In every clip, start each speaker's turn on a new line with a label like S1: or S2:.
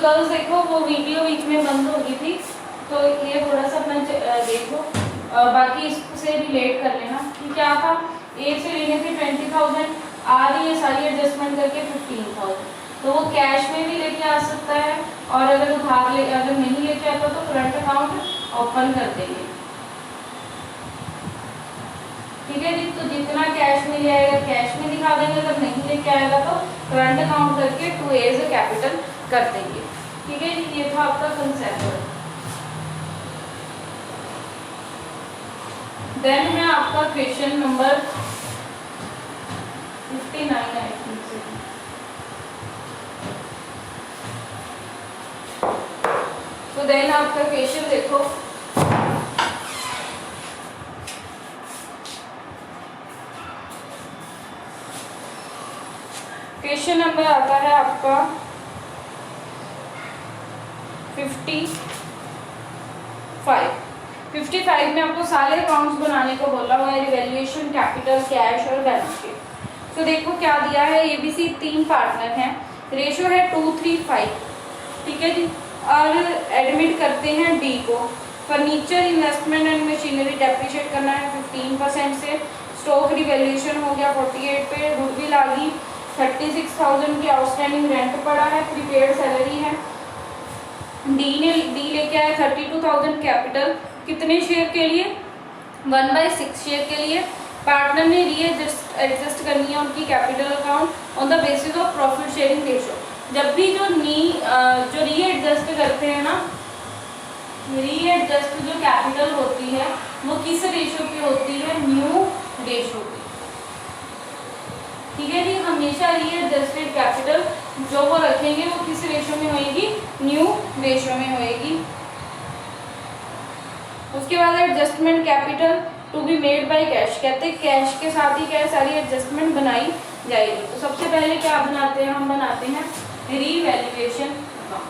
S1: Girls देखो वो video बीच में बंद हो गई थी, तो ये थोड़ा सा अपना देख लो, बाकी इससे रिलेट कर लेना कि क्या था। एक से लेने थे 20,000, आ रही है सारी एडजस्टमेंट करके 15,000, तो वो कैश में भी लेके आ सकता है, और अगर उधार ले अगर नहीं लेके आता तो करंट अकाउंट ओपन कर देंगे। ठीक है जी, तो जितना कैश में ले आएगा कैश में दिखा देंगे, अगर नहीं लेके आएगा तो करंट अकाउंट करके टू एज कैपिटल कर देंगे। ठीक है जी, ये था आपका कंसेप्ट। देन है आपका क्वेश्चन नंबर 59 आई थिंक से। तो देन आपका क्वेश्चन देखो, क्वेश्चन नंबर आता है आपका 55 में आपको सारे अकाउंट्स बनाने को बोला हुआ है, रिवैल्यूएशन, कैपिटल, कैश और बैलेंस शीट। तो देखो क्या दिया है, एबीसी 3 पार्टनर हैं, रेशो है 2:3:5। ठीक है जी, और एडमिट करते हैं डी को। Furniture, investment and machinery depreciate करना है 15% से। स्टॉक रिवैल्यूएशन हो गया 48 पे, गुडविल आ गई 36,000 की, आउटस्टैंडिंग रेंट पड़ा है, प्रीपेड सैलरी है। डी लेके आया 32,000 कैपिटल, कितने शेयर के लिए, 1/6 शेयर के लिए। पार्टनर ने एडजस्ट करनी है उनकी capital account on the basis of profit sharing ratio. जब भी जो रीएडजस्ट करते हैं ना, रीएडजस्ट जो कैपिटल होती है वो किस रेशो की होती है, न्यू रेशो की। ठीक है जी, हमेशा रीएडजस्टेड कैपिटल जो वो रखेंगे वो किस रेशो में होएगी, न्यू रेशो में होएगी। उसके बाद adjustment capital to be made by cash, कहते हैं कैश के साथ ही क्या सारी एडजस्टमेंट बनाई जाएगी। तो सबसे पहले क्या बनाते हैं, हम बनाते हैं revaluation account.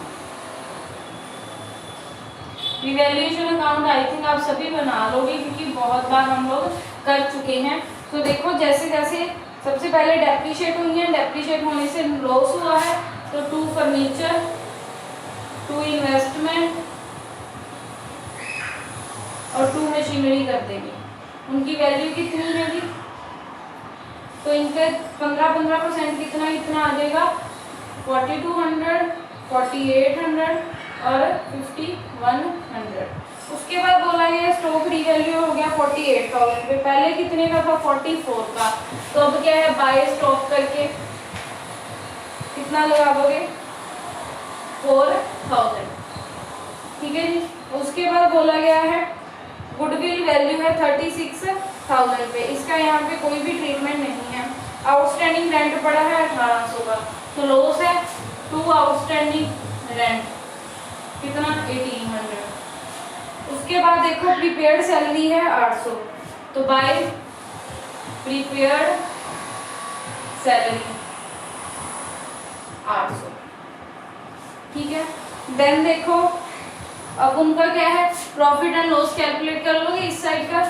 S1: Revaluation account I think आप सभी बना लोगे क्योंकि बहुत बार हम लोग कर चुके हैं। तो देखो जैसे जैसे सबसे पहले डेप्रीशिएट हुई है, डेप्रीशिएट होने से लॉस हुआ है, तो 2 फर्नीचर, 2 इन्वेस्टमेंट और 2 मशीनरी कर देंगे। उनकी वैल्यू कितनी है जी, तो इनके 15% कितना कितना आ जाएगा, 4200, 4800 और 5100। उसके बाद बोला गया स्टॉक रिवैल्यू हो गया 48,000 पे, पहले कितने का था, 44 का। तो अब क्या है, बाय स्टॉक करके कितना लगा दोगे, 4,000। ठीक है जी, उसके बाद बोला गया है गुडविल वैल्यू है 36,000 पे, इसका यहाँ पे कोई भी ट्रीटमेंट नहीं है। आउटस्टैंडिंग रेंट पड़ा है 1800 का, तो लॉस है 2 आउटस्टैंडिंग रेंट, कितना 1800। उसके बाद देखो प्रीपेड सैलरी है 800, तो बाय प्रीपेड सैलरी 800। ठीक है, देन देखो अब उनका क्या है, प्रॉफिट एंड लॉस कैलकुलेट कर लोगे। इस साइड का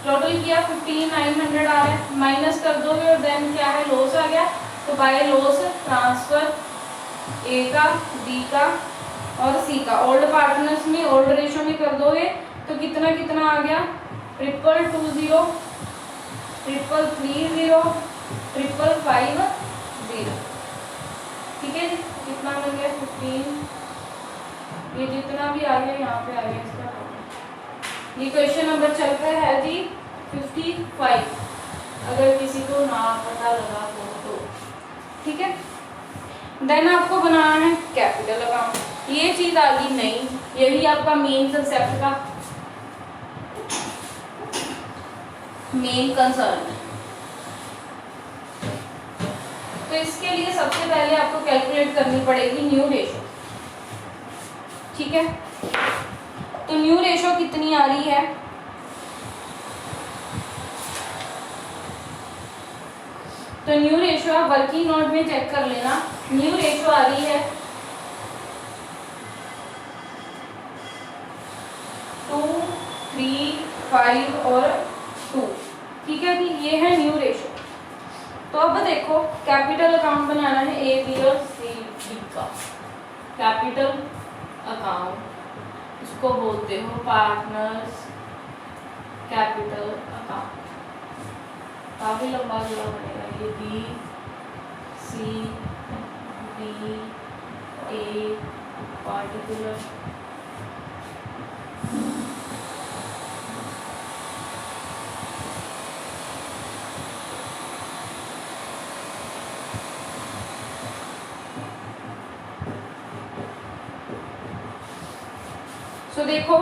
S1: टोटल किया 15,900 आ रहा है, माइनस कर दोगे और देन क्या है, लॉस आ गया, तो बाय लॉस ट्रांसफर ए का, बी का और सी का, ओल्ड पार्टनर्स में ओल्ड रेशो में कर दोगे तो कितना कितना आ गया, 2,220, 3,330, 5,550। ठीक है जी, कितना मिल गया 15, ये जितना भी आ गया यहाँ पे आ गया इसका। ये क्वेश्चन नंबर चल रहा है जी 55, अगर किसी को ना पता लगा तो। ठीक है, देन आपको बनाना है कैपिटल अकाउंट। ये चीज आ गई नहीं, यही आपका मेन कंसेप्ट का मेन कंसर्न है। तो इसके लिए सबसे पहले आपको कैलकुलेट करनी पड़ेगी न्यू रेशो। ठीक है, तो न्यू रेशो कितनी आ रही है, तो न्यू रेशो आप वर्किंग नोट में चेक कर लेना। न्यू रेशो आ रही है 2, 3, 5 और 2। ठीक है, ये है न्यू रेशो। तो अब देखो कैपिटल अकाउंट बनाना है ए, बी और सी, डी का। कैपिटल अकाउंट, इसको बोलते हो पार्टनर्स कैपिटल अकाउंट। काफी लंबा जुड़ा बनेगा ये, B C D A particular तो देखो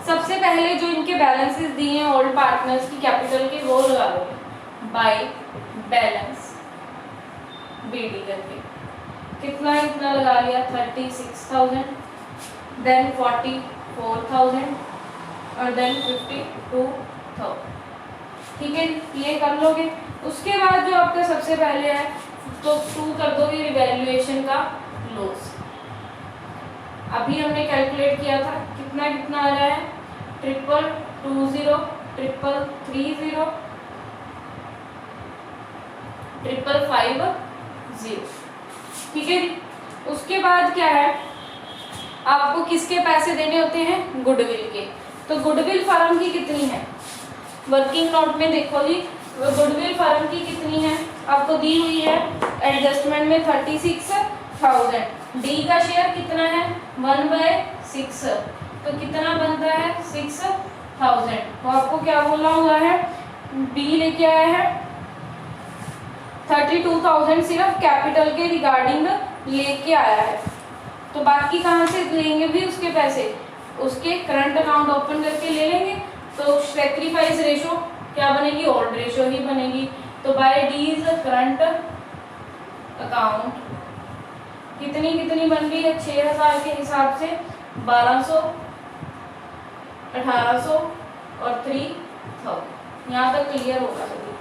S1: सबसे पहले जो इनके बैलेंसेस दिए हैं ओल्ड पार्टनर्स की कैपिटल के, वो लगा लोगे बाय बैलेंस बीडी करके। कितना इतना लगा लिया 36,000, देन 44,000 और देन 52,000। ठीक है, ये कर लोगे। उसके बाद जो आपका सबसे पहले है तो 2 कर दोगे रिवैल्यूएशन का लॉस। अभी हमने कैलकुलेट किया था कितना कितना आ रहा है 3,220, 3,330, 5,550। ठीक है जी। उसके बाद क्या है, आपको किसके पैसे देने होते हैं, गुडविल के। तो गुडविल फर्म की कितनी है, वर्किंग नोट में देखो जी, गुडविल फर्म की कितनी है आपको दी हुई है एडजस्टमेंट में 36,000। डी का शेयर कितना है 1/6, तो कितना बनता है 6,000। तो आपको क्या बोला हुआ है, बी लेके आया है 32,000 सिर्फ कैपिटल के रिगार्डिंग लेके आया है। तो बाकी कहाँ से लेंगे भी उसके पैसे, उसके करंट अकाउंट ओपन करके ले लेंगे। तो सैक्रिफाइस रेशो क्या बनेगी, ओल्ड रेशो ही बनेगी। तो by D is current account कितनी कितनी बन गई है 6,000 के हिसाब से 1,200, 1,800 और 3,000। यहाँ तक क्लियर होगा सभी।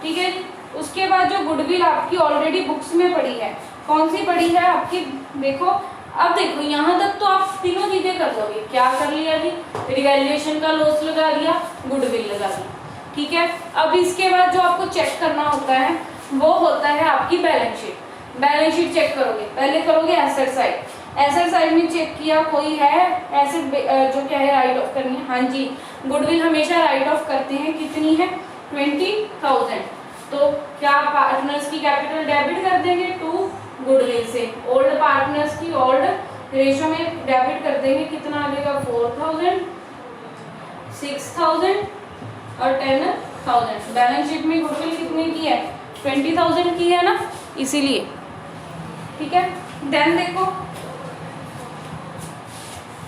S1: ठीक है। उसके बाद जो गुडविल आपकी ऑलरेडी बुक्स में पड़ी है, कौन सी पड़ी है आपकी, देखो अब देखो यहाँ तक तो आप तीनों चीजें कर लोगे। क्या कर लिया जी, रिवैल्यूएशन का लॉस लगा दिया, गुडविल लगा दी। ठीक है। अब इसके बाद जो आपको चेक करना होता है वो होता है आपकी balance sheet. Balance sheet check करोगे, पहले करोगे एसेट साइड। एसेट साइड में चेक किया कोई है एसेट जो क्या है राइट ऑफ करनी है, हाँ जी गुडविल हमेशा राइट ऑफ करते हैं। कितनी है 20,000। तो क्या पार्टनर्स की कैपिटल डेबिट कर देंगे टू गुडविल से, ओल्ड पार्टनर्स की ओल्ड रेशो में डेबिट कर देंगे। कितना आ जाएगा 4,000, 6,000 और 10,000। बैलेंस शीट में गुडविल कितने की है 20,000 की है ना, इसीलिए। ठीक है। देन देखो,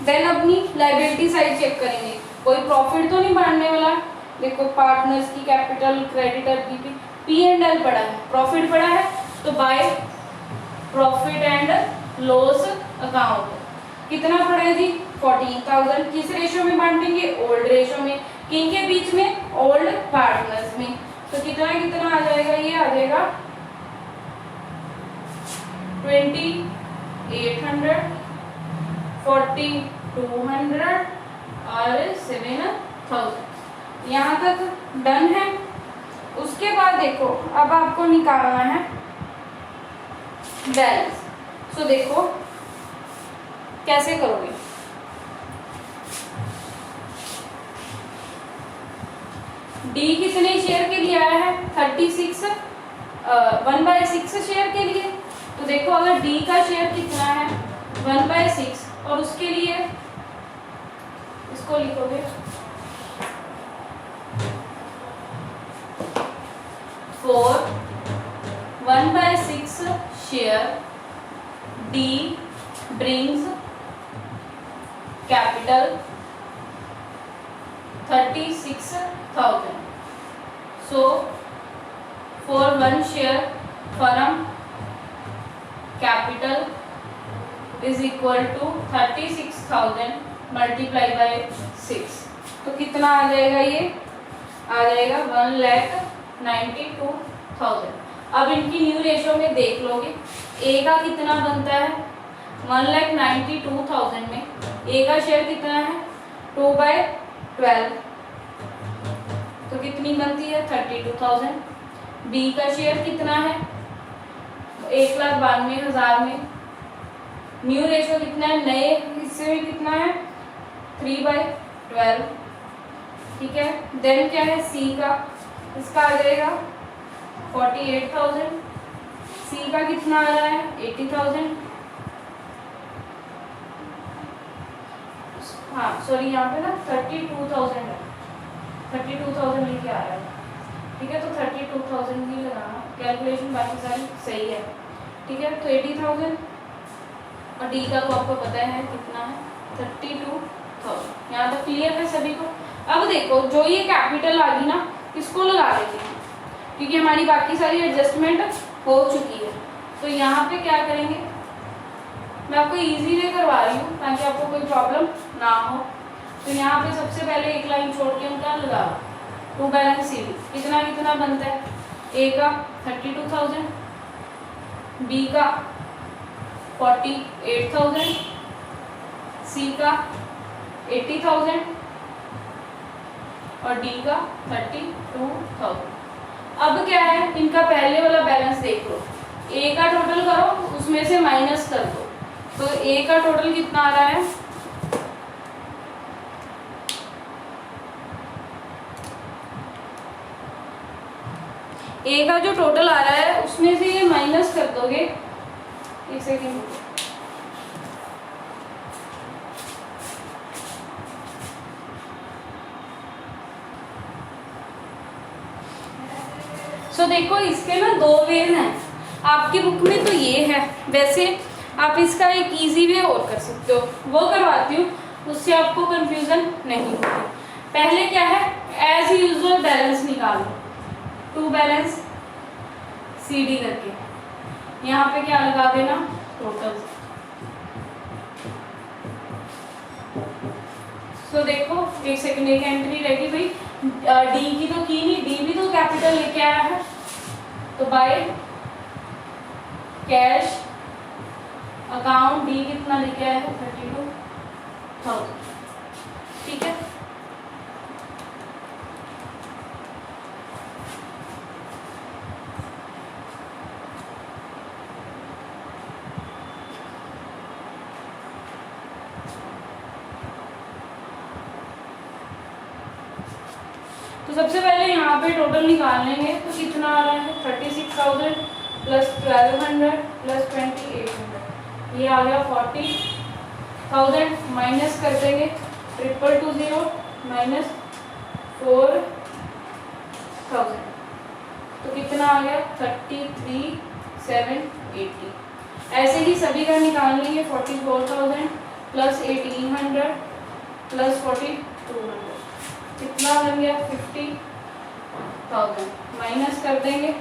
S1: देन अपनी लायबिलिटी साइड चेक करेंगे, कोई प्रॉफिट तो नहीं बढ़ने वाला। देखो पार्टनर्स की कैपिटल, क्रेडिटर की पी एंड एल पड़ा है, प्रॉफिट पड़ा है, तो by profit and loss account कितना पड़ा है जी 14,000। किस रेशो में बांटेंगे, ओल्ड रेशो में। किनके बीच में, ओल्ड पार्टनर्स में। तो कितना कितना आ जाएगा, ये आ जाएगा 2,800, 4,200 और 7,000। यहाँ तक डन है। उसके बाद देखो अब आपको निकालना है बैलेंस। सो देखो कैसे करोगे, डी कितने शेयर के लिए आया है 36, 1/6 शेयर के लिए। तो देखो अगर डी का शेयर कितना है 1/6 और उसके लिए इसको लिखोगे 4 1/6 share D brings capital 36,000. So for one share firm capital is equal to 36,000 multiplied by 6. तो कितना आ जाएगा, ये आ जाएगा 1,92,000। अब इनकी न्यू रेशो में देख लोगे, ए का कितना बनता है 1,92,000 में ए का शेयर कितना है 2/12, तो कितनी बनती है 32,000। बी का शेयर कितना है 1,92,000 में न्यू रेशियो कितना है, नए हिस्से में कितना है 3/12, ठीक है। देन क्या है सी का, इसका आ जाएगा 48,000, सी का कितना आ रहा है 80,000, हाँ सॉरी यहाँ पे ना 32,000 है, 32,000 लेके आ रहा है, ठीक है। तो 32,000 ही लगाना, कैलकुलेशन बाकी सारी सही है, ठीक है। तो 80,000 और डी का तो आपको पता है कितना है 32,000। यहाँ तक क्लियर है सभी को। अब देखो जो ये कैपिटल आ गई ना, इसको लगा लेते हैं क्योंकि हमारी बाकी सारी एडजस्टमेंट हो चुकी है। तो यहाँ पे क्या करेंगे, मैं आपको इजीली करवा रही हूँ ताकि आपको कोई प्रॉब्लम ना हो। तो यहाँ पे सबसे पहले एक लाइन छोड़ के हम क्या लगाओ, टू बैलेंस सी डी कितना कितना बनता है, ए का 32,000, बी का 48,000, सी का 80,000 और डी का 32,000। अब क्या है, इनका पहले वाला बैलेंस देख लो, ए का टोटल करो उसमें से माइनस कर दो। तो ए का टोटल कितना आ रहा है, ए का जो टोटल आ रहा है उसमें से ये माइनस कर दोगे, एक सेकेंड, सो देखो इसके ना दो वेज हैं, आपकी बुक में तो ये है, वैसे आप इसका एक इजी वे और कर सकते हो, वो करवाती हूँ, उससे आपको कंफ्यूजन नहीं होगी। पहले क्या है, एज यूजुअल बैलेंस निकालो, टू बैलेंस सी डी करके यहाँ पे क्या लगा देना टोटल। सो देखो एक सेकंड, एक एंट्री रहेगी भाई, डी की तो की नहीं, डी भी तो कैपिटल लेके आया है, तो बाय कैश अकाउंट डी कितना लेके आया है 32,000, ठीक है। तो सबसे पहले यहाँ पे टोटल निकाल लेंगे, तो कितना आ रहा है 36,000 प्लस 1200 प्लस 2800, ये आ गया 40,000, माइनस कर देंगे 220 माइनस 4,000, तो कितना आ गया 33,780। ऐसे ही सभी का निकाल लेंगे, 44,000 प्लस 1,800 प्लस 4,200, कितना बन गया 50,000, माइनस कर देंगे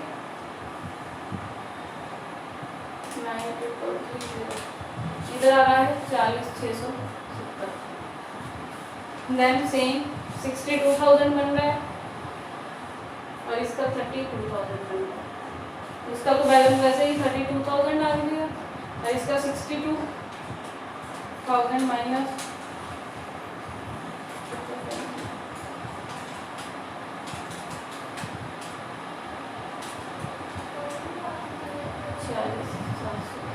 S1: 9,230, इधर आ रहा है 40,670, देन सेम 62,000 बन रहा है और इसका 32,000 बन रहा है। इसका तो बैलेंस वैसे ही 32,000 डाल दिया और इसका 62,000 माइनस 40,700,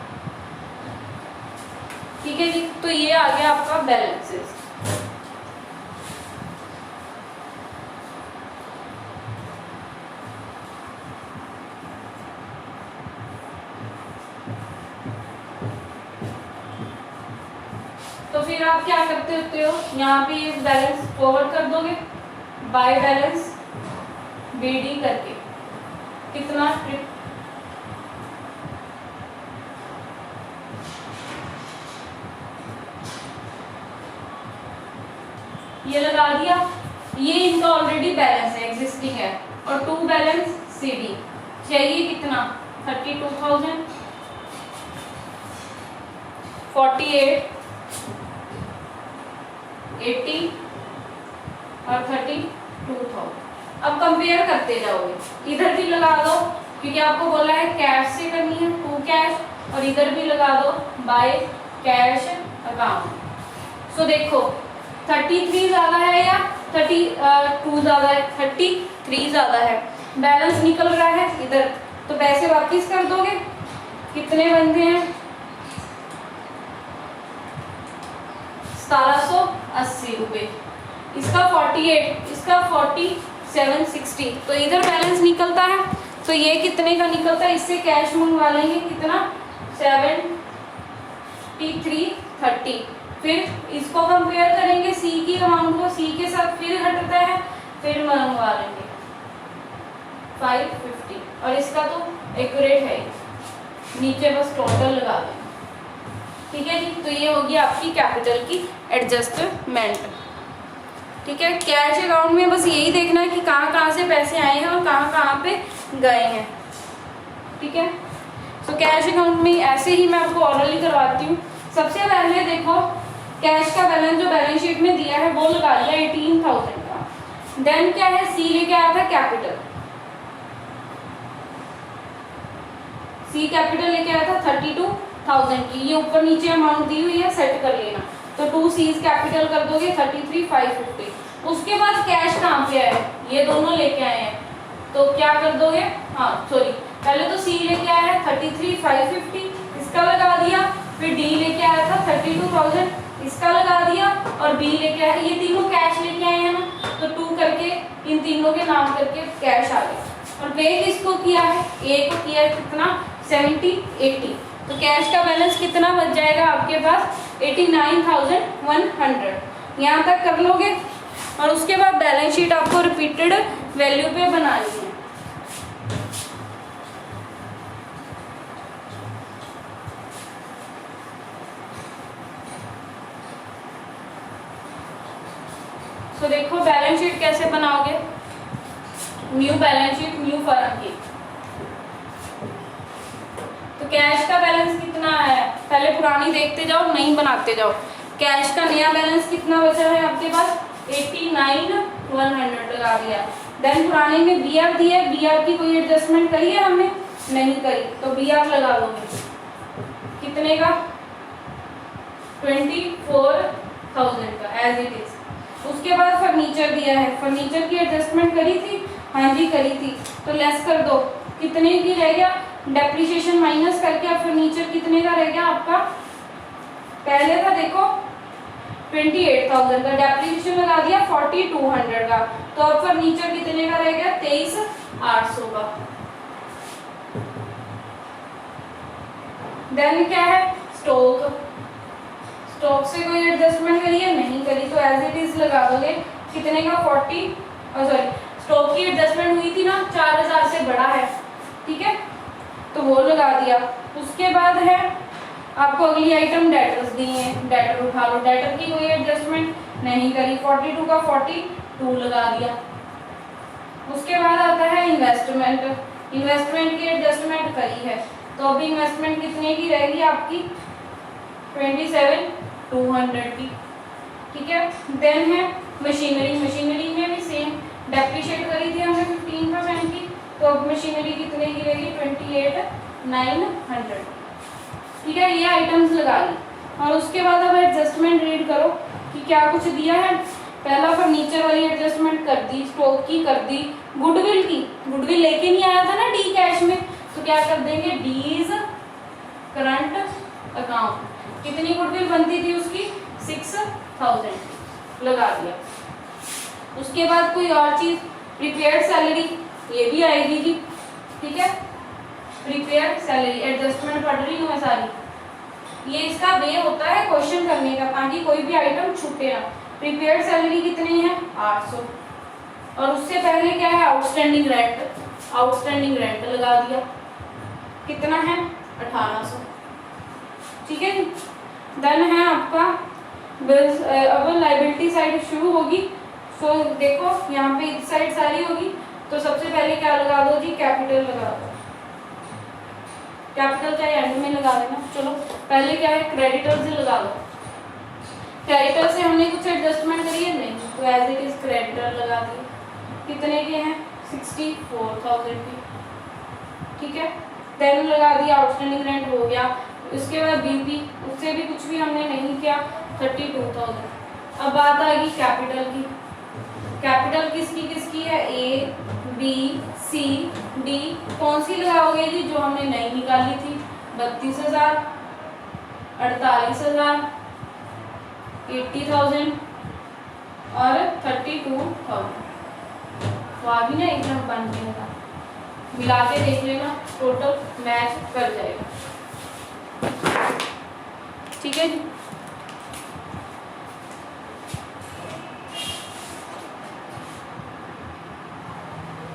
S1: ठीक है जी। तो ये आ गया आपका बैलेंसेस। तो फिर आप क्या करते होते हो, यहाँ पे ये बैलेंस फॉरवर्ड कर दोगे बाय बैलेंस बीडी करके, कितना ये लगा दिया, ये इनका ऑलरेडी बैलेंस है, एग्जिस्टिंग है, और टू बैलेंस सीडी चाहिए कितना 32,000 48 80 और 32,000। अब कंपेयर करते जाओगे, इधर भी लगा दो क्योंकि आपको बोला है कैश से करनी है, टू कैश, और इधर भी लगा दो बाय कैश अकाउंट। सो देखो 33 ज्यादा है या 32 ज्यादा है, 33 ज्यादा है, बैलेंस निकल रहा है इधर, तो पैसे वापस कर दोगे, कितने बनते हैं 1780 रुपये, इसका 48, इसका 4760। तो इधर बैलेंस निकलता है, तो ये कितने का निकलता है, इससे कैश मंगवा लेंगे कितना 7330। फिर इसको कंपेयर करेंगे सी की अमाउंट को, सी के साथ फिर हटता है, फिर मंगवा लेंगे 550। और इसका तो एक्यूरेट है, नीचे बस टोटल लगा दें। ठीक है जी, तो ये होगी आपकी कैपिटल की एडजस्टमेंट। ठीक है, कैश अकाउंट में बस यही देखना है कि कहाँ कहाँ से पैसे आए हैं और कहाँ कहाँ पे गए हैं। ठीक है, तो कैश अकाउंट में ऐसे ही मैं आपको ऑरली करवाती हूँ। सबसे पहले देखो कैश का बैलेंस जो बैलेंस शीट में दिया है वो लगा लिया 18,000 का। देन क्या है, सी लेके आया था कैपिटल, सी कैपिटल लेके आया था 32,000 की। ये ऊपर नीचे अमाउंट दी हुई है, सेट कर लेना। तो 2 सीज कैपिटल कर दोगे 33,550। उसके बाद कैश कहाँ पे आया है, ये दोनों लेके आए हैं, तो क्या कर दोगे, हाँ सॉरी, पहले तो सी लेके आया है 33,550, इसका लगा दिया। फिर डी लेके आया था 32,000, इसका लगा दिया। और बी लेके आया, ये तीनों कैश लेके आए हैं ना, तो 2 करके इन तीनों के नाम करके कैश आ गया। और पे किसको किया है, ए को किया है कितना 70-80। तो कैश का बैलेंस कितना बच जाएगा आपके पास 89,100। यहाँ तक कर लोगे और उसके बाद बैलेंस शीट आपको रिपीटेड वैल्यू पे बनानी है। तो देखो बैलेंस शीट कैसे बनाओगे, new balance sheet new firm की। तो कैश का बैलेंस कितना है, पहले पुरानी देखते जाओ, नहीं बनाते जाओ। कैश का नया बैलेंस कितना बचा है आपके पास 89,100 लगा दिया। देन पुराने में बीआर दिया है, बीआर की कोई एडजस्टमेंट करी है हमने, नहीं करी, तो बीआर लगा दोगे कितने का 24,000 का एज इट इज। उसके बाद फर्नीचर दिया है, फर्नीचर की एडजस्टमेंट करी थी, हाँ जी करी थी, तो लेस कर दो, कितने की रह गया, डेप्रिसिएशन माइनस करके अब फर्नीचर कितने का रह गया आपका, पहले था देखो 28,000 का, डेप्रिसिएशन लगा दिया 4,200 का, तो अब फर्नीचर कितने का रह गया 23,800 का। देन क्या है स्टॉक, स्टॉक से कोई एडजस्टमेंट करी है, नहीं करी, तो एज इट इज लगा दोगे कितने का 40, सॉरी स्टॉक की एडजस्टमेंट हुई थी ना 4,000 से बड़ा है, ठीक है, तो वो लगा दिया। उसके बाद है आपको अगली आइटम डेटर्स दी है, डेटर उठा लो, डेटर की कोई एडजस्टमेंट नहीं करी, 42 का 42 लगा दिया। उसके बाद आता है इन्वेस्टमेंट, इन्वेस्टमेंट की एडजस्टमेंट करी है, तो अभी इन्वेस्टमेंट कितने की रहेगी आपकी 27,200 की, ठीक है। देन है मशीनरी, मशीनरी में भी सेम डेप्रिशिएट करी थी हमने 15% की, तो अब मशीनरी कितने की रहेगी 28,900, ठीक है। ये आइटम्स लगा ली और उसके बाद अब एडजस्टमेंट रीड करो कि क्या कुछ दिया है। पहला फर्नीचर वाली एडजस्टमेंट कर दी, स्टॉक की कर दी, गुडविल की, गुडविल लेके नहीं आया था ना डी कैश में, तो क्या कर देंगे डीज करंट अकाउंट, कितनी गुडविल बनती थी उसकी 6,000 लगा दिया। उसके बाद कोई और चीज प्रीपेड सैलरी, ये भी आएगी जी, ठीक है। प्रीपेड सैलरी एडजस्टमेंट पढ़ रही हूँ मैं सारी, ये इसका वे होता है क्वेश्चन करने का ताकि कोई भी आइटम छूटे ना। प्रीपेड सैलरी कितनी है 800, और उससे पहले क्या है आउटस्टैंडिंग रेंट, आउटस्टैंडिंग रेंट लगा दिया, कितना है 1800, ठीक है जी। देन है आपका बिल्स, अब लाइबिलिटी साइड शुरू होगी, तो देखो यहाँ पे इस साइड सारी होगी, तो सबसे पहले क्या लगा दो जी कैपिटल लगा दो, कैपिटल चाहे एंड में लगा देना। चलो पहले क्या है क्रेडिटर से लगा दो, क्रेडिटर से हमने कुछ एडजस्टमेंट करी है नहीं, तो एज इट इज क्रेडिटर लगा दिए, कितने के हैं 64,000 की, ठीक है। देन लगा दिया आउटस्टैंडिंग रेंट हो गया। उसके बाद बीपी, उससे भी कुछ भी हमने नहीं किया 32,000। अब बात आ गई कैपिटल की, कैपिटल किसकी किसकी है ए बी सी डी, कौन सी लगाओगे जी जो हमने नहीं निकाली थी 32,000, 48,000, 80,000 और 32,000, तो आ भी ना एकदम बन जाएगा, मिला के देख लेना, टोटल मैच कर जाएगा।